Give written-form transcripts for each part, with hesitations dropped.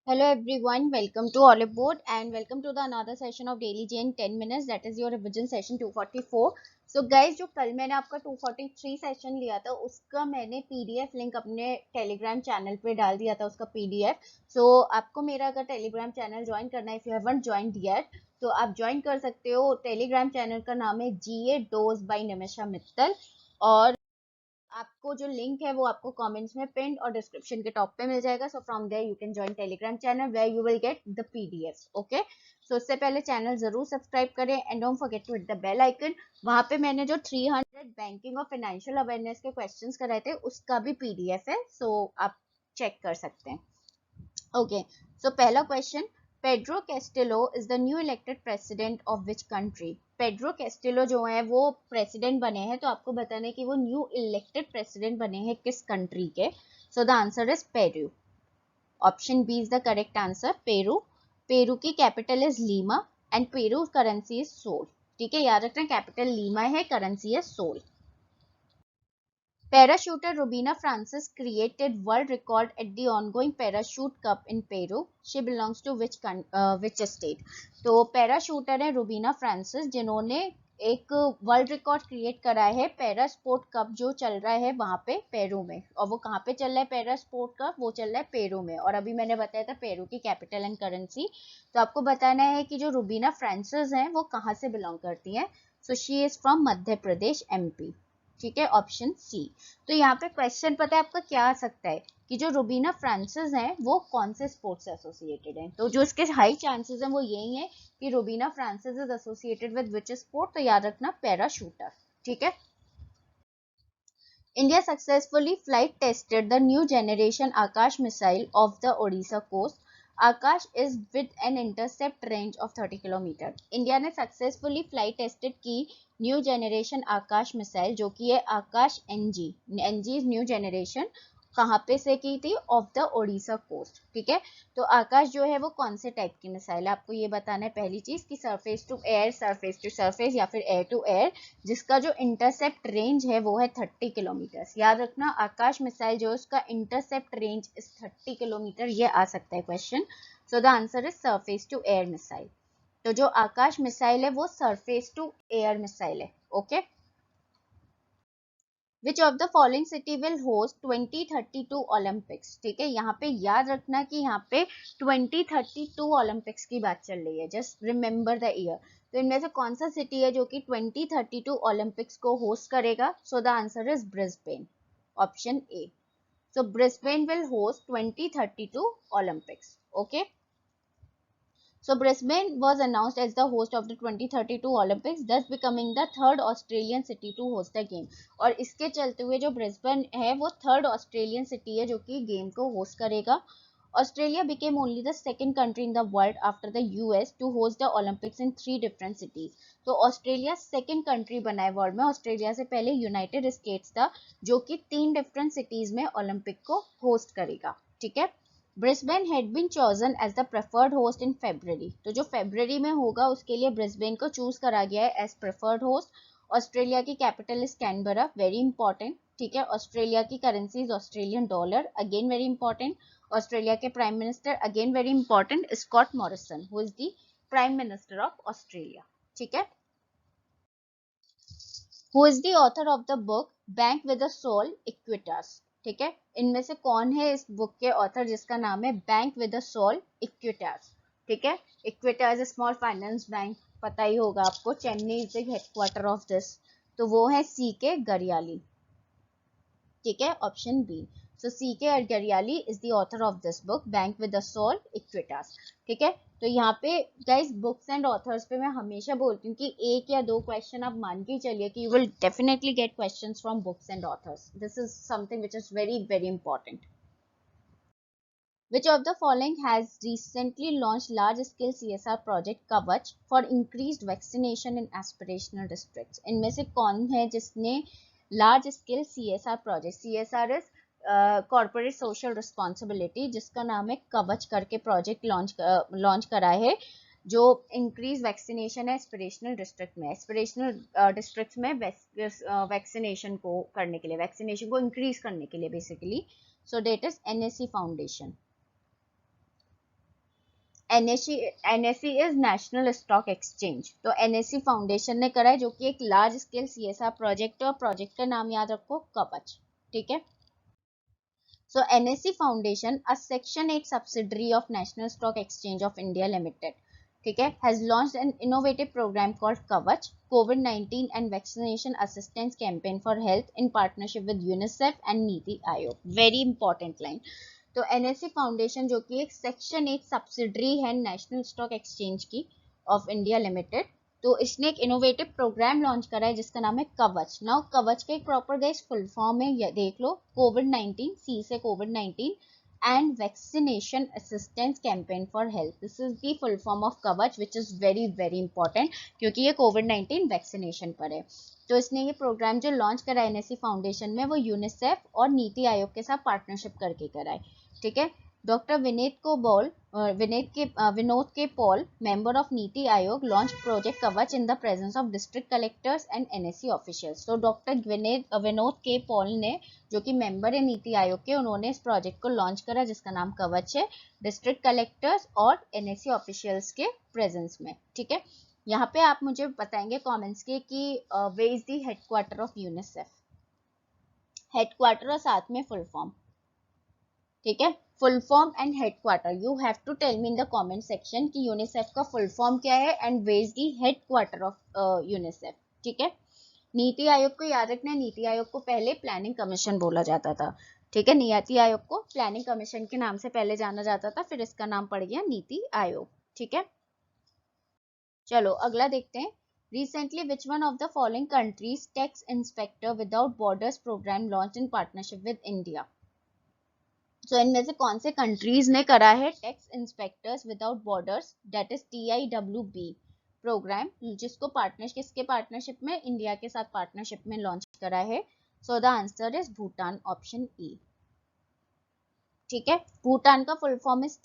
Hello everyone, welcome to Olive Board and welcome to the another session of Daily J in 10 minutes. That is your revision session 244. So guys, जो कल मैंने आपका 243 session लिया था उसका मैंने PDF link अपने टेलीग्राम चैनल पे डाल दिया था उसका पीडीएफ. सो आपको मेरा अगर टेलीग्राम चैनल ज्वाइन करना है, if you haven't joined yet तो आप ज्वाइन कर सकते हो. टेलीग्राम चैनल का नाम है जीए डोज बाय निमिषा मित्तल और आपको जो लिंक है वो आपको कमेंट्स में पिन और डिस्क्रिप्शन के टॉप पे मिल जाएगा. So from there you can join Telegram channel where you will get the PDF. Okay, so उससे पहले चैनल जरूर सब्सक्राइब करें and don't forget to hit the bell icon. वहां पे मैंने जो 300 बैंकिंग और फाइनेंशियल अवेयरनेस के क्वेश्चंस कराए थे उसका भी पीडीएफ है, सो आप चेक कर सकते हैं. ओके, सो पहला question, Pedro Castillo is the new elected president of which country. Pedro Castillo जो है वो प्रेसिडेंट बने हैं, तो आपको बताना है कि वो न्यू इलेक्टेड प्रेसिडेंट बने हैं किस कंट्री के. So the answer is Peru. Option B is the correct answer, Peru. Peru की capital is Lima and Peru currency is sol. ठीक है, याद रखना कैपिटल लीमा है, करेंसी है sol. Parachuter Rubina Francis created world record at the ongoing Parachute Cup in Peru. She belongs to which state? तो parachuter है Rubina Francis जिन्होंने एक वर्ल्ड रिकॉर्ड क्रिएट करा है पैरा स्पोर्ट कप जो चल रहा है वहां पे पेरू में. और वो कहाँ पे चल रहा है पैरा स्पोर्ट कप? वो चल रहा है पेरू में. और अभी मैंने बताया था पेरू की कैपिटल एंड करेंसी. तो आपको बताना है कि जो रुबीना फ्रांसिस हैं वो कहाँ से बिलोंग करती हैं. So she is from Madhya Pradesh MP. ठीक है, ऑप्शन सी. तो यहाँ पे क्वेश्चन पता है आपका क्या आ सकता है कि जो रुबीना फ्रांसिस हैं वो कौन से स्पोर्ट्स से एसोसिएटेड हैं. तो जो इसके हाई चांसेस हैं वो यही है कि Rubina Francis is associated with which sport. तो याद रखना पैराशूटर. ठीक है. India successfully flight tested the new generation Akash missile of the Odisha coast. Akash is with an intercept range of 30 km. India ने सक्सेसफुली फ्लाइट टेस्टेड की new generation Akash missile जो कि है Akash NG. NG new generation कहाँ पे से की थी? Of the Odisha coast. ठीक है, तो आकाश जो है वो कौन से टाइप की मिसाइल है आपको ये बताना है. पहली चीज कि surface to air, surface to surface या फिर एयर टू एयर, जिसका जो इंटरसेप्ट रेंज है वो है 30 किलोमीटर. याद रखना आकाश मिसाइल जो है उसका इंटरसेप्ट रेंज इज 30 किलोमीटर. ये आ सकता है question. So the answer is surface to air missile. तो जो आकाश मिसाइल है वो सरफेस टू एयर मिसाइल है. Okay. Which of the following city will host 2032 Olympics. ठीक है, यहाँ पे याद रखना कि यहाँ पे 2032 ओलंपिक्स की बात चल रही है. Just remember the year. तो इनमें से कौन सा सिटी है जो कि 2032 ओलंपिक्स को होस्ट करेगा? सो the answer is Brisbane. Option A. So Brisbane will host 2032 Olympics. Okay. So Brisbane was announced as the host of the 2032 Olympics, thus becoming the third Australian city to host the game. और इसके चलते हुए जो Brisbane है वो third Australian city है जो कि गेम को होस्ट करेगा. Australia became only the second country in the world after the US to host the Olympics in 3 different cities. तो ऑस्ट्रेलिया सेकंड कंट्री बना है वर्ल्ड में. ऑस्ट्रेलिया से पहले यूनाइटेड स्टेट्स था जो कि 3 डिफरेंट सिटीज में ओलंपिक को होस्ट करेगा. ठीक है. Brisbane had been chosen as the preferred host in February. तो जो फेब्रवरी में होगा उसके लिए ब्रिस्बेन को चूज करा गया है एज प्रेफर्ड होस्ट. ऑस्ट्रेलिया की capital is Canberra, very important. ठीक है, ऑस्ट्रेलिया की currency is Australian dollar, again very important. Australia के prime minister again very important, Scott Morrison, who is the prime minister of Australia. ठीक है. Who is the author of the book bank with a soul Equitas. ठीक है, इनमें से कौन है इस बुक के ऑथर जिसका नाम है bank with a soul Equitas. ठीक है, इक्विटास स्मॉल फाइनेंस बैंक पता ही होगा आपको. Chennai is the headquarter of this. तो वो है सी के गरियाली. ठीक है, option B. So C K Gariyali is the author of this book bank with the soul Equitas. ठीक है, तो यहाँ पे गाइस बुक्स एंड ऑथर्स पे मैं हमेशा बोलती हूँ कि एक या दो क्वेश्चन आप मान के चलिए कि you will definitely get questions from books and authors. This is something which is very very important. Which of the following has recently launched large-scale CSR project Kavach for increased vaccination in aspirational districts? इनमें से कौन है जिसने large scale CSR project, CSR is corporate social responsibility, जिसका नाम है कवच करके प्रोजेक्ट लॉन्च करा है जो इंक्रीज वैक्सीनेशन है एस्पिरेशनल डिस्ट्रिक्ट में. एस्पिरेशनल डिस्ट्रिक्ट में वैक्सीनेशन को करने के लिए, वैक्सीनेशन को इंक्रीज करने के लिए basically. So that is NSC foundation. NSE is national stock exchange. तो NSE फाउंडेशन ने करा है, जो कि एक लार्ज स्केल CSR प्रोजेक्ट है, और प्रोजेक्ट का नाम याद रखो, कवच। ठीक है। So NSE Foundation, a Section 8 subsidiary of National Stock Exchange of India Limited, ठीक है, has launched an innovative program called Kavach, COVID-19 and Vaccination Assistance Campaign for Health in partnership with UNICEF and Niti Aayog. Very important line. तो NSE foundation जो कि एक section 8 subsidiary है national stock exchange की of India limited, तो इसने एक innovative programme launch करा है जिसका नाम है कवच। नाउ कवच का एक प्रॉपर गाइस फुल फॉर्म है, ये देख लो, COVID-19, सी से COVID-19 and vaccination assistance campaign for health. This is the full form of Kavach which is very very important, क्योंकि ये COVID-19 वैक्सीनेशन पर है। तो इसने ये प्रोग्राम जो लॉन्च करा है NSE फाउंडेशन में, वो यूनिसेफ और नीति आयोग के साथ पार्टनरशिप करके करा है। ठीक है। Doctor Vinod K Paul, member of NITI Aayog, launch project Kavach in the presence of district collectors and NSE officials. तो डॉक्टर विनोद के पॉल ने, जो कि मेंबर है नीति आयोग के, उन्होंने इस प्रोजेक्ट को लॉन्च करा जिसका नाम कवच है, डिस्ट्रिक्ट कलेक्टर्स और NSE ऑफिशियल्स के प्रेजेंस में। ठीक है। यहाँ पे आप मुझे बताएंगे कमेंट्स के कि where is the headquarter of UNICEF, headquarter और साथ में फुल फॉर्म। ठीक है, full form and headquarter, you have to tell me in the comment section कि यूनिसेफ का फुल फॉर्म क्या है and where is the headquarter of UNICEF. ठीक है। नीति आयोग को याद रखना है, नीति आयोग को पहले प्लानिंग कमीशन बोला जाता था। ठीक है, नीति आयोग को प्लानिंग कमीशन के नाम से पहले जाना जाता था, फिर इसका नाम पड़ गया नीति आयोग। ठीक है, चलो अगला देखते हैं। Recently, which one of the following countries tax inspector without borders program launched in partnership with India? So इनमें से कौन से कंट्रीज ने करा है tax inspectors without borders, that is TIWB program, जिसको किसके पार्टनरशिप में, इंडिया के साथ पार्टनरशिप में लॉन्च करा है। सो the answer is Bhutan, option E। ठीक है, भूटान का फुल फॉर्म इज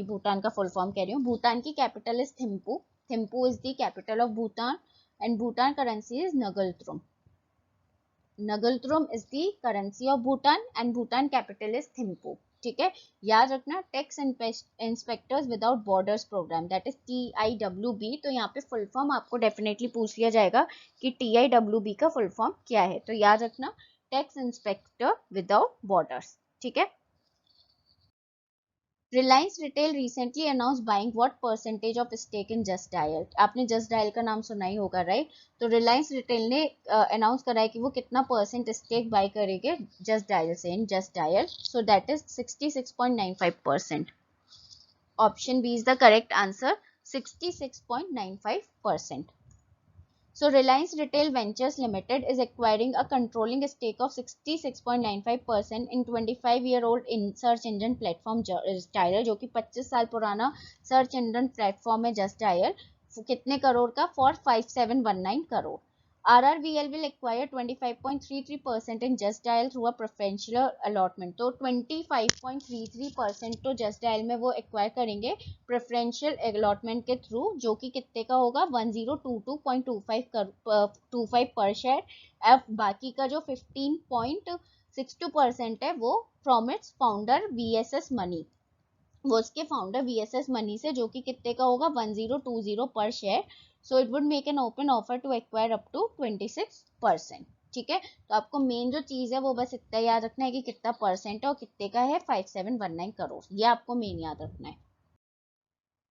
भूटान का फुल फॉर्म कह रही हूँ, भूटान की capital is Thimphu, Thimphu is the capital of Bhutan and Bhutan currency is Ngultrum, Ngultrum is the currency of Bhutan and Bhutan capital is Thimphu. ठीक है, याद रखना, tax inspectors without borders program, that is TIWB। तो यहाँ पे फुल फॉर्म आपको डेफिनेटली पूछ लिया जाएगा कि TIWB का फुल फॉर्म क्या है, तो याद रखना, टैक्स इंस्पेक्टर विदाउट बॉर्डर्स। ठीक है। Reliance Retail recently announce buying what percentage of stake in Just Dial. आपने जस्ट डायल का नाम सुना ही होगा, राइट? तो रिलायंस रिटेल ने अनाउंस करा है कि वो कितना परसेंट स्टेक बाय करेंगे जस्ट डायल से, in Just Dial. So that is 66.95%। Option B is the correct answer, 66.95%. So Reliance Retail Ventures Limited is acquiring a controlling stake of 66.95% in 25-year-old in search engine platform Just Dial, जो कि 25 साल पुराना search engine platform है just dial. कितने करोड़ का? For 5719 crore. RRVL will acquire 25.33% in Just Dial through a preferential allotment। तो 25.33% तो Just Dial में वो एक्वायर करेंगे प्रेफरेंशियल अलॉटमेंट के थ्रू, जो कि कितने का होगा? 1022.25 पर शेयर। बाकी का जो 15.62% है वो from its founder VSS money, वो उसके फाउंडर VSS मनी से, जो कि कितने का होगा? 1020 पर share. So it would make an open offer to acquire up to 26%। ठीक है, तो आपको मेन जो चीज है वो बस इतना याद रखना है कि कितना परसेंट है और कितने का है, 5719 करोड़, ये आपको मेन याद रखना है।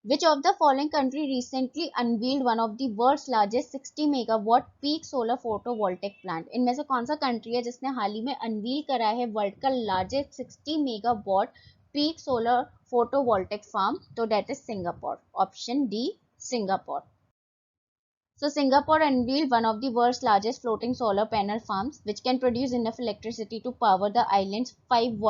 Which of the following country recently unveiled one of the world's largest 60 megawatt peak solar photovoltaic plant? इनमें से कौन सा कंट्री है जिसने हाल ही में अनवील करा है वर्ल्ड का largest 60 megawatt peak solar photovoltaic farm? तो that is Singapore, option D, Singapore. So Singapore unveiled one of the world's largest floating solar panel farms, which can produce enough electricity to power the island's 5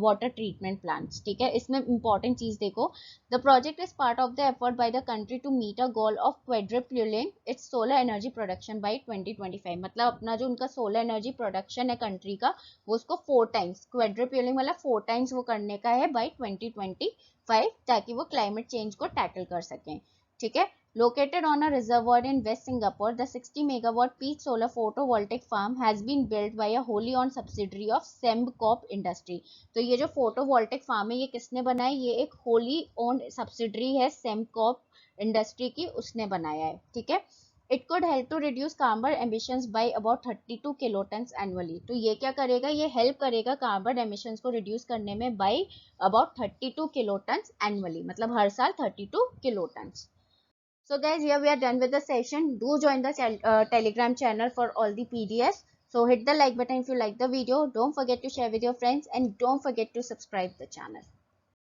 water treatment plants. ठीक है, इसमें important चीज देखो, the project is part of the effort by the country to meet a goal of quadrupling its solar energy production by 2025। मतलब अपना जो उनका solar energy production है country का, वो उसको 4 times, quadrupling मतलब 4 times वो करने का है by 2025, ताकि वो climate change को tackle कर सकें। ठीक है. Located on a reservoir in West Singapore, the 60 megawatt peak solar photovoltaic farm has been built by a wholly owned subsidiary of Sembcorp Industry. तो ये जो photovoltaic farm है ये किसने बनाया? ये एक wholly owned subsidiary है Sembcorp Industry की, उसने बनाया है. ठीक है. It could help to reduce carbon emissions by about 32 kilotons annually. तो ये क्या करेगा? ये help करेगा carbon emissions को reduce करने में by about 32 kilotons annually. मतलब हर साल 32 kilotons. So guys, here we are done with the session. Do join the Telegram channel for all the PDFs. So hit the like button if you like the video. Don't forget to share with your friends and don't forget to subscribe the channel.